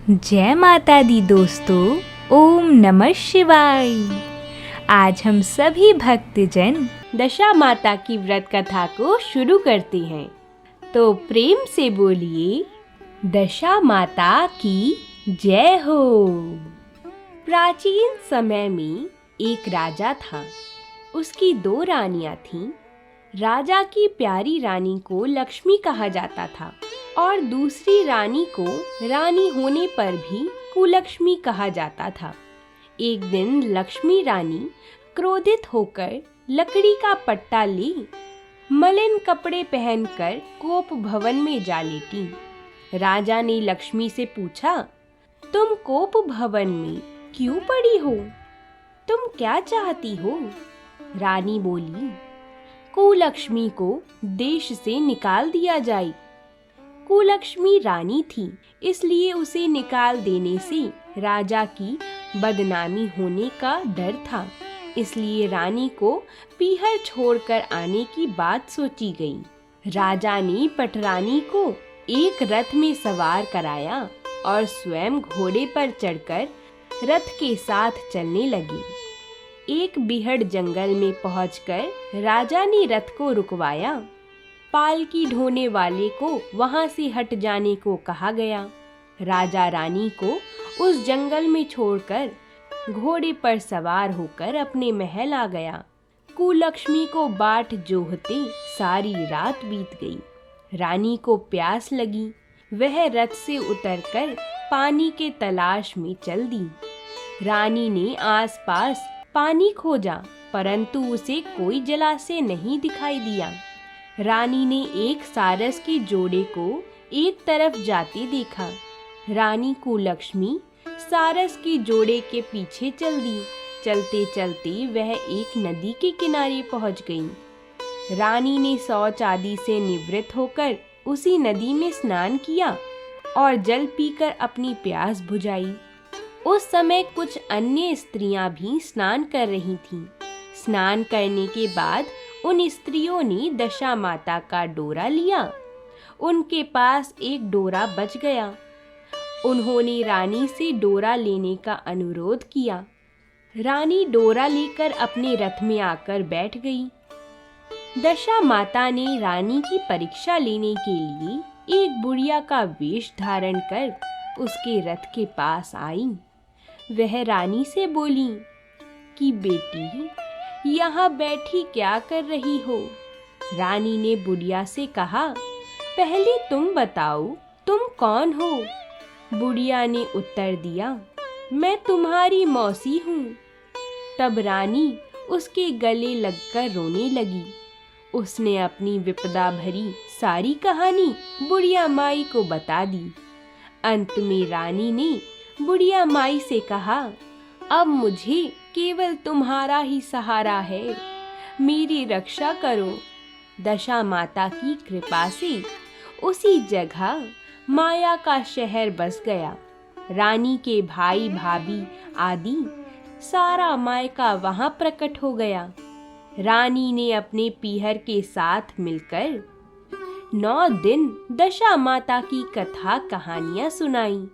जय माता दी दोस्तों, ओम नमः शिवाय। आज हम सभी भक्तजन दशा माता की व्रत कथा को शुरू करते हैं, तो प्रेम से बोलिए दशा माता की जय हो। प्राचीन समय में एक राजा था। उसकी 2 रानियां थीं। राजा की प्यारी रानी को लक्ष्मी कहा जाता था और दूसरी रानी को रानी होने पर भी कुलक्ष्मी कहा जाता था। एक दिन लक्ष्मी रानी क्रोधित होकर लकड़ी का पट्टा ले मलिन कपड़े पहनकर कोप भवन में जा लेटी। राजा ने लक्ष्मी से पूछा, तुम कोप भवन में क्यों पड़ी हो? तुम क्या चाहती हो? रानी बोली, कुलक्ष्मी को देश से निकाल दिया जाए। कुलक्ष्मी रानी थी, इसलिए उसे निकाल देने से राजा की बदनामी होने का डर था। इसलिए रानी को पीहर छोड़कर आने की बात सोची गई। राजा ने पटरानी को एक रथ में सवार कराया और स्वयं घोड़े पर चढ़कर रथ के साथ चलने लगी। एक बीहड़ जंगल में पहुंचकर राजा ने रथ को रुकवाया। पालकी ढोने वाले को वहां से हट जाने को कहा गया। राजा रानी को उस जंगल में छोड़कर घोड़े पर सवार होकर अपने महल आ गया। कुलक्ष्मी को बाट जोहते सारी रात बीत गई। रानी को प्यास लगी। वह रथ से उतरकर पानी के तलाश में चल दी। रानी ने आसपास पानी खोजा, परंतु उसे कोई जलाशय नहीं दिखाई दिया। रानी ने एक सारस के जोड़े को एक तरफ जाते देखा। रानी कुलक्ष्मी सारस के जोड़े के पीछे चल दी। चलते चलते वह एक नदी के किनारे पहुंच गई। रानी ने शौच आदि से निवृत्त होकर उसी नदी में स्नान किया और जल पीकर अपनी प्यास बुझाई। उस समय कुछ अन्य स्त्रियां भी स्नान कर रही थीं। स्नान करने के बाद उन स्त्रियों ने दशा माता का डोरा लिया। उनके पास एक डोरा बच गया। उन्होंने रानी से डोरा लेने का अनुरोध किया। रानी डोरा लेकर अपने रथ में आकर बैठ गई। दशा माता ने रानी की परीक्षा लेने के लिए एक बुढ़िया का वेश धारण कर उसके रथ के पास आई। वह रानी से बोली कि बेटी, यहाँ बैठी क्या कर रही हो? रानी ने बुढ़िया से कहा, पहले तुम बताओ, तुम कौन हो? बुढ़िया ने उत्तर दिया, मैं तुम्हारी मौसी हूँ। तब रानी उसके गले लगकर रोने लगी। उसने अपनी विपदा भरी सारी कहानी बुढ़िया माई को बता दी। अंत में रानी ने बुढ़िया माई से कहा, अब मुझे केवल तुम्हारा ही सहारा है, मेरी रक्षा करो। दशा माता की कृपा से उसी जगह माया का शहर बस गया। रानी के भाई भाभी आदि सारा मायका वहां प्रकट हो गया। रानी ने अपने पीहर के साथ मिलकर 9 दिन दशा माता की कथा कहानियां सुनाई।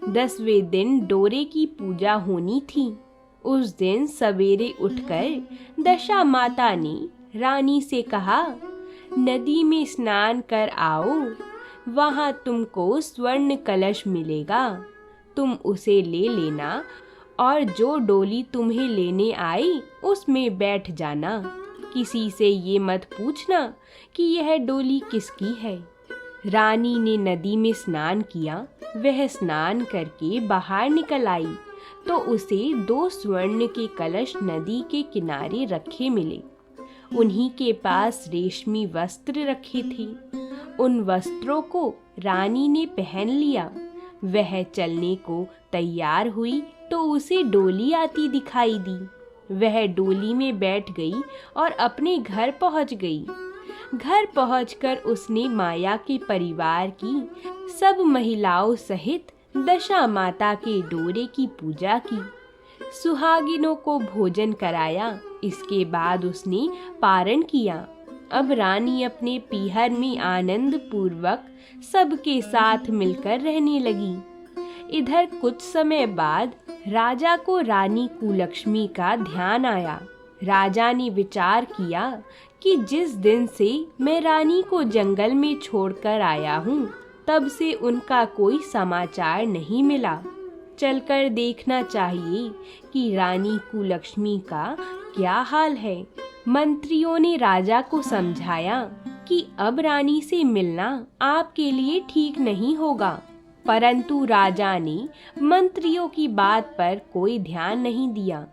10वें दिन डोरे की पूजा होनी थी। उस दिन सवेरे उठकर दशा माता ने रानी से कहा, नदी में स्नान कर आओ, वहां तुमको स्वर्ण कलश मिलेगा। तुम उसे ले लेना और जो डोली तुम्हें लेने आई उसमें बैठ जाना। किसी से ये मत पूछना कि यह डोली किसकी है। रानी ने नदी में स्नान किया। वह स्नान करके बाहर निकल आई तो उसे 2 स्वर्ण के कलश नदी के किनारे रखे मिले। उन्हीं के पास रेशमी वस्त्र रखे थे। उन वस्त्रों को रानी ने पहन लिया। वह चलने को तैयार हुई तो उसे डोली आती दिखाई दी। वह डोली में बैठ गई और अपने घर पहुंच गई। घर पहुंचकर उसने माया के परिवार की सब महिलाओं सहित दशा माता के डोरे की पूजा की। सुहागिनों को भोजन कराया। इसके बाद उसने पारण किया। अब रानी अपने पीहर में आनंद पूर्वक सबके साथ मिलकर रहने लगी। इधर कुछ समय बाद राजा को रानी कुलक्ष्मी का ध्यान आया। राजा ने विचार किया कि जिस दिन से मैं रानी को जंगल में छोड़कर आया हूँ, तब से उनका कोई समाचार नहीं मिला। चलकर देखना चाहिए कि रानी कुलक्ष्मी का क्या हाल है। मंत्रियों ने राजा को समझाया कि अब रानी से मिलना आपके लिए ठीक नहीं होगा, परंतु राजा ने मंत्रियों की बात पर कोई ध्यान नहीं दिया।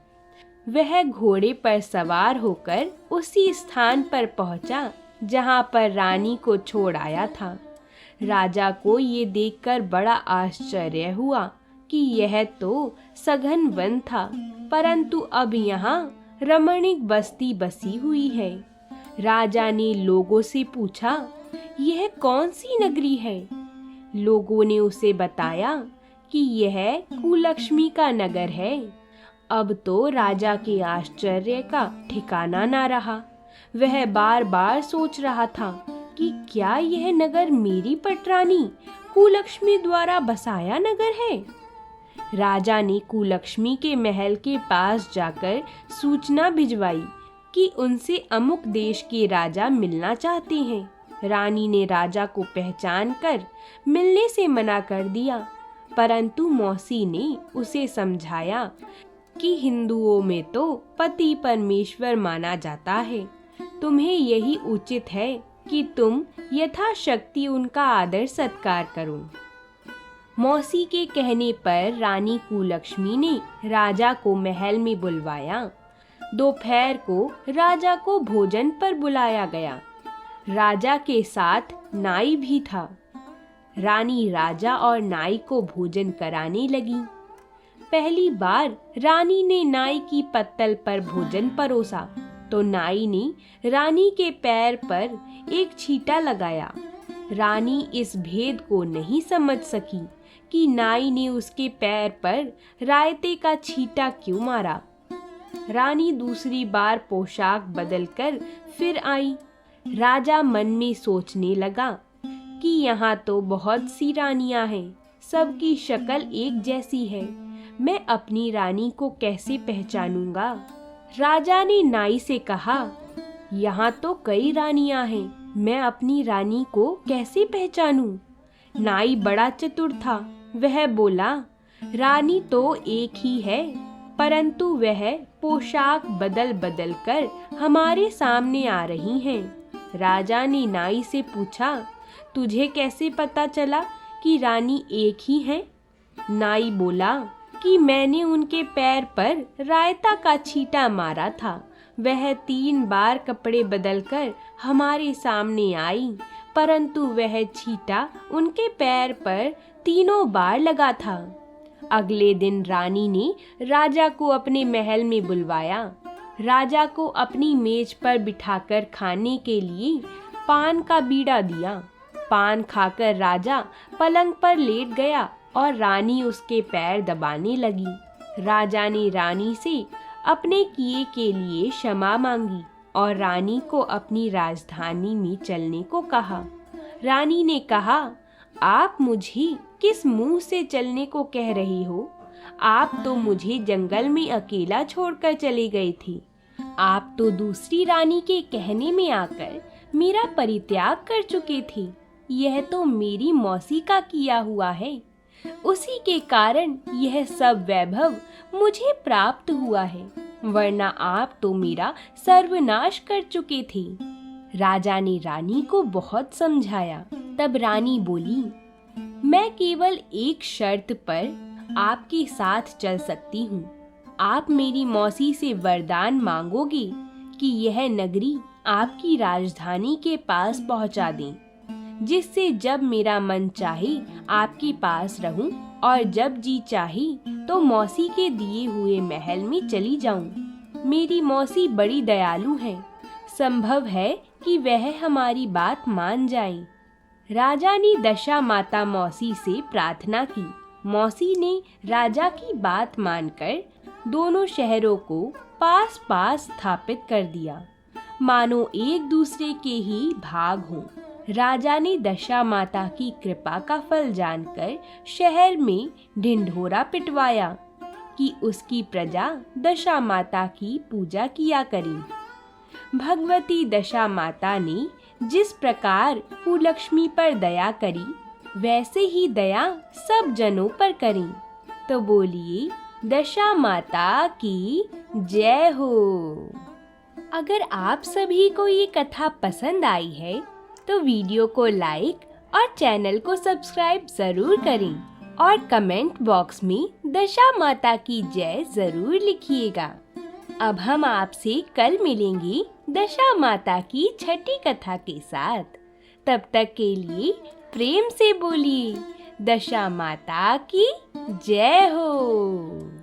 वह घोड़े पर सवार होकर उसी स्थान पर पहुंचा जहां पर रानी को छोड़ आया था। राजा को ये देखकर बड़ा आश्चर्य हुआ कि यह तो सघन वन था, परंतु अब यहाँ रमणीक बस्ती बसी हुई है। राजा ने लोगों से पूछा, यह कौन सी नगरी है? लोगों ने उसे बताया कि यह कुलक्ष्मी का नगर है। अब तो राजा के आश्चर्य का ठिकाना ना रहा। वह बार बार सोच रहा था कि क्या यह नगर मेरी पटरानी कुलक्ष्मी द्वारा बसाया नगर है? राजा ने कुलक्ष्मी के महल के पास जाकर सूचना भिजवाई कि उनसे अमुक देश के राजा मिलना चाहते हैं। रानी ने राजा को पहचान कर मिलने से मना कर दिया, परंतु मौसी ने उसे समझाया कि हिंदुओं में तो पति परमेश्वर माना जाता है। तुम्हें यही उचित है कि तुम यथाशक्ति उनका आदर सत्कार करो। मौसी के कहने पर रानी कुलक्ष्मी ने राजा को महल में बुलवाया। दोपहर को राजा को भोजन पर बुलाया गया। राजा के साथ नाई भी था। रानी राजा और नाई को भोजन कराने लगी। पहली बार रानी ने नाई की पत्तल पर भोजन परोसा तो नाई ने रानी के पैर पर एक छींटा लगाया। रानी इस भेद को नहीं समझ सकी कि नाई ने उसके पैर पर रायते का छींटा क्यों मारा। रानी दूसरी बार पोशाक बदलकर फिर आई। राजा मन में सोचने लगा कि यहाँ तो बहुत सी रानियां हैं, सबकी शक्ल एक जैसी है, मैं अपनी रानी को कैसे पहचानूंगा। राजा ने नाई से कहा, यहाँ तो कई रानियां हैं, मैं अपनी रानी को कैसे पहचानूं। नाई बड़ा चतुर था। वह बोला, रानी तो एक ही है, परंतु वह पोशाक बदल बदल कर हमारे सामने आ रही हैं। राजा ने नाई से पूछा, तुझे कैसे पता चला कि रानी एक ही है? नाई बोला कि मैंने उनके पैर पर रायता का छींटा मारा था। वह 3 बार कपड़े बदलकर हमारे सामने आई, परंतु वह छींटा उनके पैर पर 3 बार लगा था। अगले दिन रानी ने राजा को अपने महल में बुलवाया। राजा को अपनी मेज पर बिठाकर खाने के लिए पान का बीड़ा दिया। पान खाकर राजा पलंग पर लेट गया और रानी उसके पैर दबाने लगी। राजा ने रानी से अपने किए के लिए क्षमा मांगी और रानी को अपनी राजधानी में चलने को कहा। रानी ने कहा, आप मुझे किस मुंह से चलने को कह रही हो? आप तो मुझे जंगल में अकेला छोड़कर चली गई थी। आप तो दूसरी रानी के कहने में आकर मेरा परित्याग कर चुकी थी। यह तो मेरी मौसी का किया हुआ है। उसी के कारण यह सब वैभव मुझे प्राप्त हुआ है, वरना आप तो मेरा सर्वनाश कर चुकी थी। राजा ने रानी को बहुत समझाया। तब रानी बोली, मैं केवल एक शर्त पर आपके साथ चल सकती हूँ। आप मेरी मौसी से वरदान मांगोगे कि यह नगरी आपकी राजधानी के पास पहुँचा दें, जिससे जब मेरा मन चाहे आपके पास रहूं और जब जी चाहे तो मौसी के दिए हुए महल में चली जाऊं। मेरी मौसी बड़ी दयालु है, संभव है कि वह हमारी बात मान जाए। राजा ने दशा माता मौसी से प्रार्थना की। मौसी ने राजा की बात मानकर दोनों शहरों को पास पास स्थापित कर दिया, मानो एक दूसरे के ही भाग हों। राजा ने दशा माता की कृपा का फल जानकर शहर में ढिंढोरा पिटवाया कि उसकी प्रजा दशा माता की पूजा किया करे। भगवती दशा माता ने जिस प्रकार कुलक्ष्मी पर दया करी, वैसे ही दया सब जनों पर करें। तो बोलिए दशा माता की जय हो। अगर आप सभी को ये कथा पसंद आई है तो वीडियो को लाइक और चैनल को सब्सक्राइब जरूर करें और कमेंट बॉक्स में दशा माता की जय जरूर लिखिएगा। अब हम आपसे कल मिलेंगे दशा माता की छठी कथा के साथ। तब तक के लिए प्रेम से बोलिए दशा माता की जय हो।